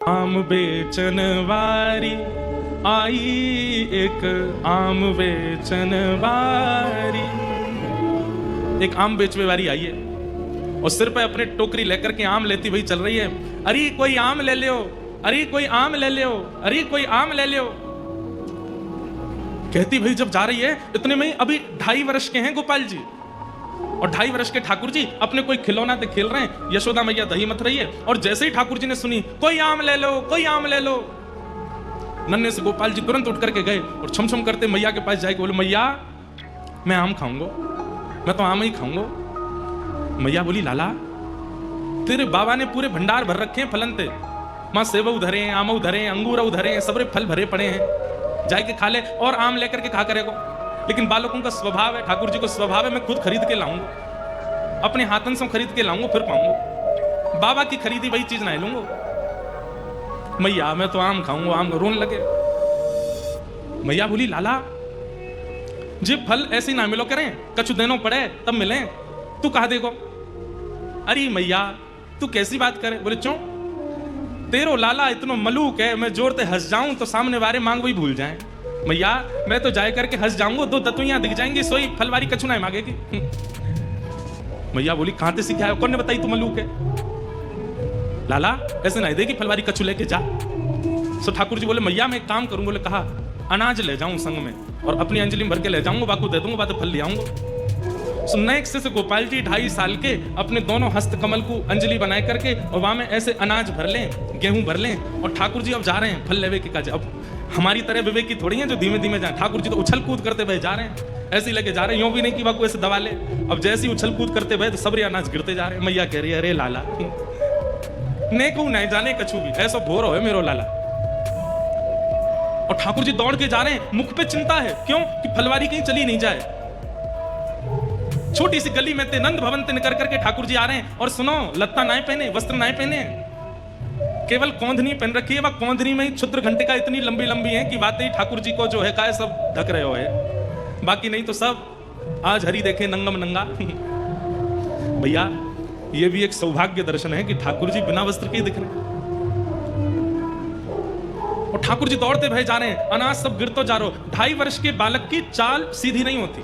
आम बेचन वारी आई एक आम बेचन वारी। एक आम बेचने वाली आई है और सिर पे अपने टोकरी लेकर के आम लेती हुई चल रही है। अरे कोई आम ले लो, अरे कोई आम ले लो, अरे कोई आम ले लो। कहती भाई जब जा रही है इतने में अभी 2.5 वर्ष के हैं गोपाल जी और 2.5 वर्ष के ठाकुर जी अपने कोई खिलौना से खेल रहे हैं। यशोदा मैया दही मथ रही है और जैसे ही ठाकुर जी ने सुनी कोई आम ले लो, कोई आम ले लो, नन्हे से गोपाल जी तुरंत उठ करके गए और छम छम करते मैया के पास जाके बोले मैया मैं आम खाऊंगा, मैं तो आम ही खाऊंगा। मैया बोली लाला तेरे बाबा ने पूरे भंडार भर रखे हैं फलन थे, मां सेब उधरे हैं, आम उधरे हैं, अंगूर उधरे हैं, सबरे फल भरे पड़े हैं, जाके खा ले और आम लेकर के खा करेगो। लेकिन बालकों का स्वभाव है, ठाकुर जी को स्वभाव है मैं खुद खरीद के लाऊंगा, अपने हाथन से खरीद के लाऊंगा फिर पाऊंगा, बाबा की खरीदी वही चीज ना लूंगा। मैया मैं तो आम खाऊंगा, आम रोने लगे। मैया बोली लाला जे फल ऐसे ना मिलो करें, कछु देनो पड़े तब मिले, तू कहा देखो। अरे मैया तू कैसी बात करे? बोले क्यों? तेरो लाला इतना मलूक है, मैं जोर से हंस जाऊं तो सामने वाले मांग वही भूल जाएं। मैया मैं तो जाए करके हंस जाऊंगा, 2 दतुइयां दिख जाएंगी, सोई फलवारी कछु ना मांगेगी। मैया बोली कहां से सीखा है, कौन ने बताई तू मलूक है? लाला ऐसे नहीं देगी फलवारी कछु लेके जा। सो ठाकुर जी बोले मैया मैं एक काम करूं। बोले कहा अनाज ले जाऊं संग में और अपनी अंजलि में भर के ले जाऊंगा, बाकू दे दूंगा, बात फल ले आऊंगा। सो नेक्स्ट से गोपाल जी 2.5 साल के अपने दोनों हस्त कमल को अंजलि बनाए करके और वहां में ऐसे अनाज भर लें, गेहूं भर लें और ठाकुर जी अब जा रहे हैं फल लेवे के काज। अब हमारी तरह विवेक की थोड़ी है जो धीमे धीमे जाए, ठाकुर जी तो उछल कूद करते हुए जा रहे हैं, ऐसे ही लेके जा रहे हैं, यूं भी नहीं कि बाकू ऐसे दबा ले। अब जैसे ही उछल कूद करते हुए तो सबरे अनाज गिरते जा रहे हैं। मैया कह रही है अरे लाला नेकू नहीं जाने कछु भी ऐसा भोर हो मेरो लाला। और ठाकुर जी दौड़ के जा रहे हैं, मुख पे चिंता है, क्यों कि फलवारी कहीं चली नहीं जाए। छोटी सी गली में ते नंद भवन ते निकल करके ठाकुर जी आ रहे हैं और सुनो लत्ता नहीं पहने, वस्त्र नहीं पहने, केवल कौंधनी पहन रखी है। वह कौंधनी में ही क्षुद्र घंटिका इतनी लंबी लंबी है कि बातें ही ठाकुर जी को जो है काय सब ढक रहे हो है, बाकी नहीं तो सब आज हरी देखे नंगम नंगा। भैया ये भी एक सौभाग्य दर्शन है कि ठाकुर जी बिना वस्त्र के ही दिख रहे हैं। और ठाकुर जी दौड़ते भय जा रहे हैं, अनाज सब गिरतो जा रहा हो। 2.5 वर्ष के बालक की चाल सीधी नहीं होती,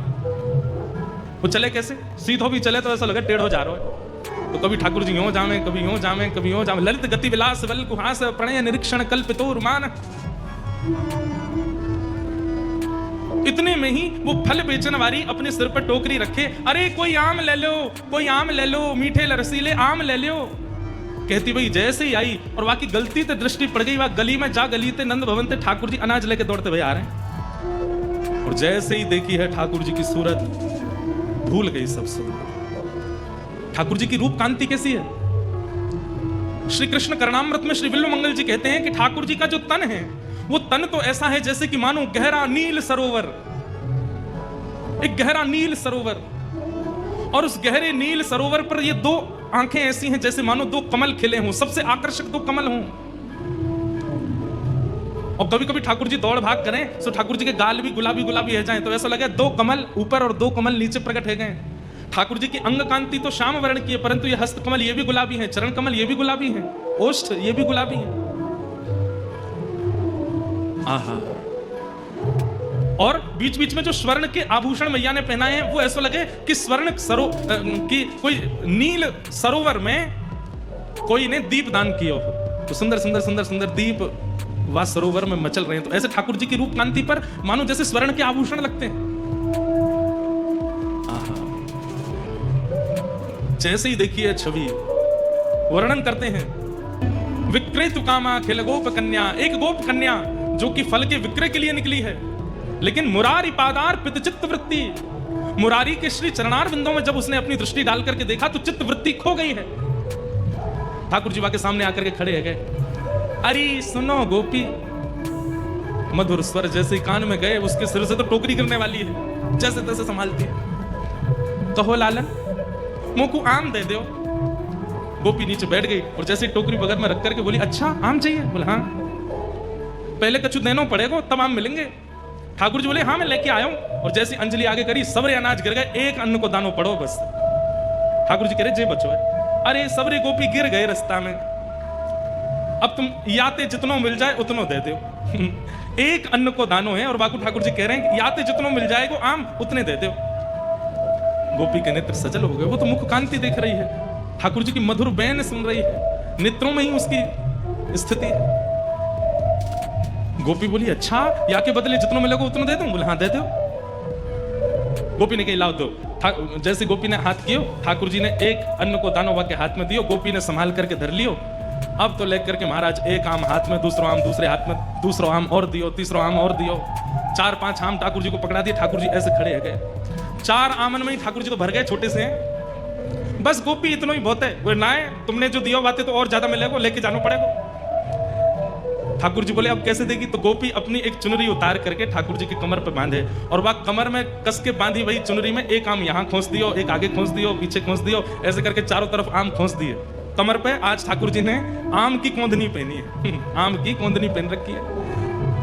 वो चले कैसे? सीधो भी चले तो ऐसा लगे टेढ़ हो जा रहा है। तो कभी ठाकुर जी यूं जावे, कभी यूं जावे, कभी यूं जावे। ललित गति विलास बल कुहास प्रणय निरीक्षण कल्पितोर मान। इतने में ही वो फल बेचने वाली अपने सिर पर टोकरी रखे, अरे कोई आम ले लो, कोई आम ले लो, मीठे रसीले आम ले लो। कहती भाई जैसे ही आई और वाकई गलती से दृष्टि पड़ गई, वह गली में जा गली थे नंद भवन थे, ठाकुर जी अनाज लेके दौड़ते हुए आ रहे हैं। और जैसे ही देखी है ठाकुर जी की सूरत, भूल गई सब सब। ठाकुर जी की रूप कांति कैसी है? श्री कृष्ण करणामृत में श्री विल्लु मंगल जी कहते हैं कि ठाकुर जी का जो तन है वो तन तो ऐसा है जैसे कि मानो गहरा नील सरोवर, एक गहरा नील सरोवर, और उस गहरे नील सरोवर पर ये 2 आंखें ऐसी हैं जैसे मानो 2 कमल खिले हों, सबसे आकर्षक 2 कमल हों। और कभी कभी ठाकुर जी दौड़ भाग करें तो ठाकुर जी के गाल भी गुलाबी गुलाबी है जाए तो ऐसा लगे 2 कमल ऊपर और 2 कमल नीचे प्रकट है गए। ठाकुर जी की अंग कांति तो श्याम वर्ण की है, परंतु ये हस्त कमल ये भी गुलाबी है, चरण कमल ये भी गुलाबी है, ओष्ठ ये भी गुलाबी है। आहा। और बीच बीच में जो स्वर्ण के आभूषण मैया ने पहनाए हैं वो ऐसा लगे कि स्वर्ण की कोई नील सरोवर में कोई ने दीप दान किया हो, तो सुंदर सुंदर सुंदर सुंदर दीप वह सरोवर में मचल रहे हैं। तो ऐसे ठाकुर जी की रूप कांति पर मानो जैसे स्वर्ण के आभूषण लगते हैं। जैसे ही देखिए छवि वर्णन करते हैं, विक्रय कामा खेल गोप कन्या, एक गोप कन्या जो कि फल के विक्रय के लिए निकली है, लेकिन मुरारी पादार पित चित्त वृत्ति, मुरारी के श्री चरणार बिंदों में जब उसने अपनी दृष्टि डाल करके देखा तो चित्त वृत्ति खो गई है। ठाकुर जी के सामने आकर के खड़े है गए, अरे सुनो गोपी, मधुर स्वर जैसे कान में गए उसके सिर से तो टोकरी गिरने वाली है, जैसे तैसे संभालती है। कहो लालन मुंह को आम दे दो। गोपी नीचे बैठ गई और जैसे टोकरी बगल में रख करके बोली अच्छा आम चाहिए? बोला हाँ। पहले कछु देना पड़ेगा तब आम मिलेंगे। ठाकुर जी बोले हाँ मैं लेके आया हूं। और जैसी अंजलि आगे करी सबरे अनाज गिर गए, एक अन्न को दानो पड़ो बस। ठाकुर जी कह रहे जे बचो है। अरे सबरे गोपी गिर गए रास्ता में। अब तुम याते जितनो मिल जाए उतनो दे दो। एक अन्न को दानो है और बाकू ठाकुर जी कह रहे हैं याते जितनो मिल जाएगो आम उतने दे दो। गोपी के नेत्र सजल हो गए, वो तो मुख कांति देख रही है, ठाकुर जी की मधुर बैन सुन रही है, नेत्रों में ही उसकी स्थिति है। गोपी बोली अच्छा या के बदले जितनों मिलेगा उतना दे दूं? बोले हाँ दे दो। गोपी ने कही लाओ दो। जैसे गोपी ने हाथ कियो, ठाकुर जी ने एक अन्न को दानों के हाथ में दियो, गोपी ने संभाल करके धर लियो। अब तो लेकर के महाराज एक आम हाथ में, दूसरा आम दूसरे हाथ में, दूसरा आम और दियो, तीसरा आम और दियो, 4-5 आम ठाकुर जी को पकड़ा दिए। ठाकुर जी ऐसे खड़े हो गए, 4 आमन में ही ठाकुर जी तो भर गए, छोटे से हैं। बस गोपी इतना ही बहुत है, वो ना है तुमने जो दिया बातें तो और ज्यादा मिलेगा, लेके जाना पड़ेगा। ठाकुर जी बोले अब कैसे देगी? तो गोपी अपनी एक चुनरी उतार करके ठाकुर जी की कमर पे बांधे और वह कमर में कस के बांधी वही चुनरी में एक आम यहाँ खोस दियो, एक आगे खोस दियो, पीछे खोस दियो, ऐसे करके चारों तरफ आम खोस दिए कमर पे। आज ठाकुर जी ने आम की कोंदनी पहनी है, आम की कोंदनी पहन रखी है।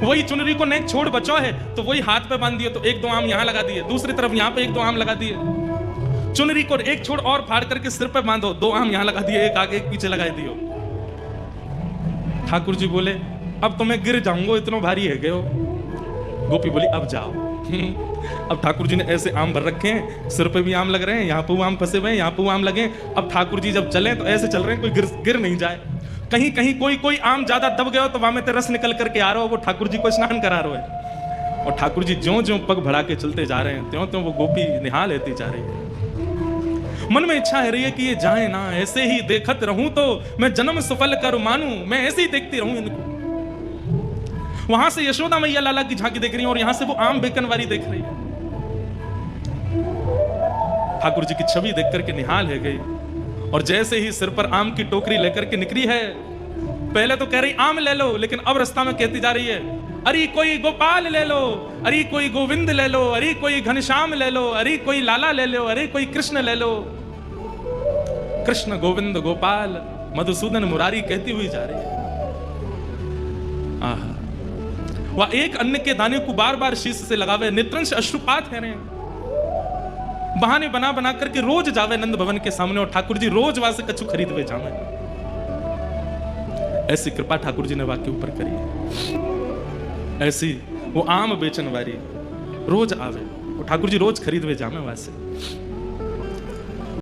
वही चुनरी को नेक छोड़ बचा है तो वही हाथ पे बांध दिए, तो 1-2 आम यहाँ लगा दिए, दूसरी तरफ यहाँ पे 1-2 आम लगा दिए। चुनरी को एक छोड़ और फाड़ करके सिर पे बांधो, 2 आम यहाँ लगा दिए, एक आगे एक पीछे लगा दियो। ठाकुर जी बोले अब तो मैं गिर जाऊंगा, इतना भारी है गए हो। गोपी बोली अब जाओ। अब ठाकुर जी ने ऐसे आम भर रखे हैं, सिर पे भी आम लग रहे हैं, यहाँ पे आम फंसे हुए हैं, यहाँ पे आम लगे। अब ठाकुर जी जब चले तो ऐसे चल रहे हैं कोई गिर नहीं जाए। कहीं कहीं कोई आम ज्यादा दब गया हो तो वहां में रस निकल करके आ रहा हो, वो ठाकुर जी को स्नान करा रहा है। और ठाकुर जी ज्यों ज्यों पग बढ़ा के चलते जा रहे हैं त्यों त्यों वो गोपी निहाल लेती जा रही है। मन में इच्छा है रही है कि ये जाए ना, ऐसे ही देखत रहूं तो मैं जन्म सफल कर मानूं, मैं ऐसे ही देखती रहूं इनको। वहां से यशोदा मैया लाला की झांकी देख रही है और यहां से वो आम बेकनवारी देख रही है। ठाकुर जी की छवि देख करके निहाल है गई और जैसे ही सिर पर आम की टोकरी लेकर के निकली है, पहले तो कह रही आम ले लो, लेकिन अब रास्ता में कहती जा रही है अरे कोई गोपाल ले लो, अरे कोई गोविंद ले लो, अरे कोई घनश्याम ले लो, अरे कोई लाला ले लो, अरे कोई कृष्ण ले लो। कृष्ण गोविंद गोपाल मधुसूदन मुरारी कहती हुई जा रही है। आहा, वह एक अन्न के दाने को बार बार शीश से लगावे, नेत्रन से अश्रुपात है रहे, बहाने बना बना करके रोज जावे नंद भवन के सामने और ठाकुर जी रोज वहां से कछु खरीद वे जावे। ऐसी कृपा ठाकुर जी ने वाक्य ऊपर करी है। ऐसी वो आम बेचन वाली रोज आवे, वो ठाकुर जी रोज खरीद वे जावे वहां से।